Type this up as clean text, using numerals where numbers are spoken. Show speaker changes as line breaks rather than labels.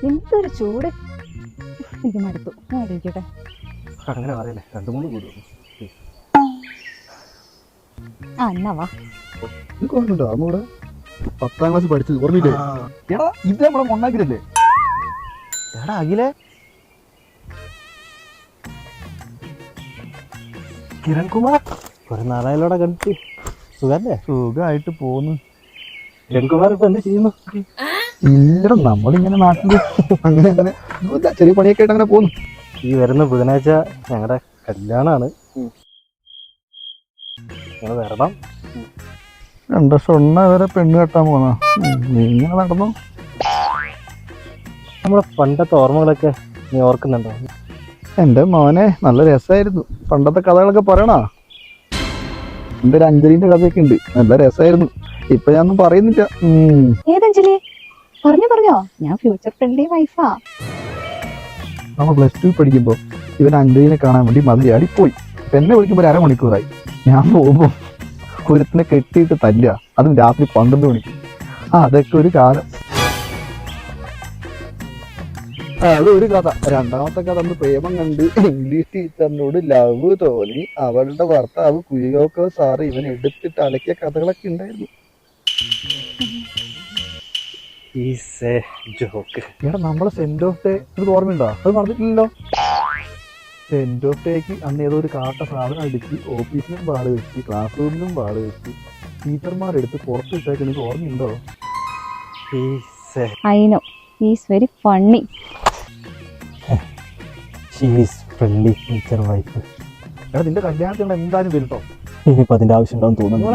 എന്തൊരു ചൂട്. എനിക്ക് മടുത്തു. ആലോചിക്കട്ടെ.
അങ്ങനെ പറയല്ലേ, 2-3 കൂടും.
എന്നാ വാ.
ഓർമ്മയുണ്ടോ അമ്മൂടെ 10ാം ക്ലാസ് പഠിച്ചത്? ഓർമ്മയില്ലേ? എടാ ഇത് നമ്മളെ മണ്ണാക്കിലല്ലേ?
എടാ അഖിലേ, കിരൺ കുമാർ, കുറെ നാളായാലോടെ കണ്ടിട്ട്. സുഖല്ലേ?
സുഖമായിട്ട് പോന്നു.
കിരൺ കുമാർ ഇപ്പൊ എന്ത് ചെയ്യുന്നു?
ഇല്ലടാ, നമ്മളിങ്ങനെ നാട്ടില് അങ്ങനെ അങ്ങനെ ചെറിയ പണിയൊക്കെ ആയിട്ട് അങ്ങനെ പോന്നു.
ഈ വരുന്ന ബുധനാഴ്ച ഞങ്ങളുടെ കല്യാണാണ്. നിങ്ങൾ വരണം.
2 വർഷം വരെ പെണ്ണ് കെട്ടാൻ പോന്നാ. നീ ഇങ്ങനെ നടന്നു.
നമ്മളെ പണ്ടത്തെ ഓർമ്മകളൊക്കെ നീ ഓർക്കുന്നുണ്ടോ?
എന്റെ മോനെ നല്ല രസമായിരുന്നു. പണ്ടത്തെ കഥകളൊക്കെ പറയണോ? എന്റെ ഒരു അഞ്ജലിന്റെ കഥയൊക്കെ ഉണ്ട്, നല്ല രസമായിരുന്നു. ഇപ്പൊ ഞാനൊന്നും പറയുന്നില്ല.
ഏതഞ്ജലി? പറഞ്ഞോ. ഞാൻ ഫ്യൂച്ചർ ഫ്രണ്ട്ലി വൈഫാ.
നമ്മൾ +2 പഠിക്കുമ്പോ ഇവൻ അഞ്ജലിനെ കാണാൻ വേണ്ടി മതിയാടി പോയി. എന്നെ വിളിക്കുമ്പോ 1/2 മണിക്കൂറായി. ഞാൻ പോകുമ്പോ ഒരുത്തിനെ കെട്ടിയിട്ട് തല്ലുക, അതും രാത്രി 12 മണിക്ക്. അതൊക്കെ ഒരു കാലം. അതൊരു കഥ. 2ാമത്തെ കഥ, അന്ന് പ്രേമം കണ്ട് ഇംഗ്ലീഷ് ടീച്ചറിനോട് ലവ് തോന്നി അവളുടെ ഭർത്താവ് കുര്യാക്കോ സാറ് ഇവൻ എടുത്തിട്ട് അലക്കിയ കഥകളൊക്കെ ഉണ്ടായിരുന്നു. എടാ, നമ്മളെ സെന്റ് ഓഫ് ഡേ ഇത് ഓർമ്മയുണ്ടോ? അത് പറഞ്ഞിട്ടില്ലല്ലോ. സെന്റ് ഓഫ് ഡേക്ക് അന്ന് ഏതോ ഒരു കാട്ട സാധനം അടിച്ച് ഓഫീസിലും പാട് വെച്ച് ക്ലാസ് റൂമിലും പാട് വെച്ച് ടീച്ചർമാരെടുത്ത് പുറത്ത് വിട്ടേക്ക്. എനിക്ക് ഓർമ്മയുണ്ടോ?
I know. He is very funny.
She is friendly teacher wife.
എടാ, നിന്റെ കല്യാണത്തിന് എന്തായാലും വരുട്ടോ.
ഇനിയിപ്പോ അതിന്റെ ആവശ്യം ഉണ്ടാവും തോന്നുന്നു.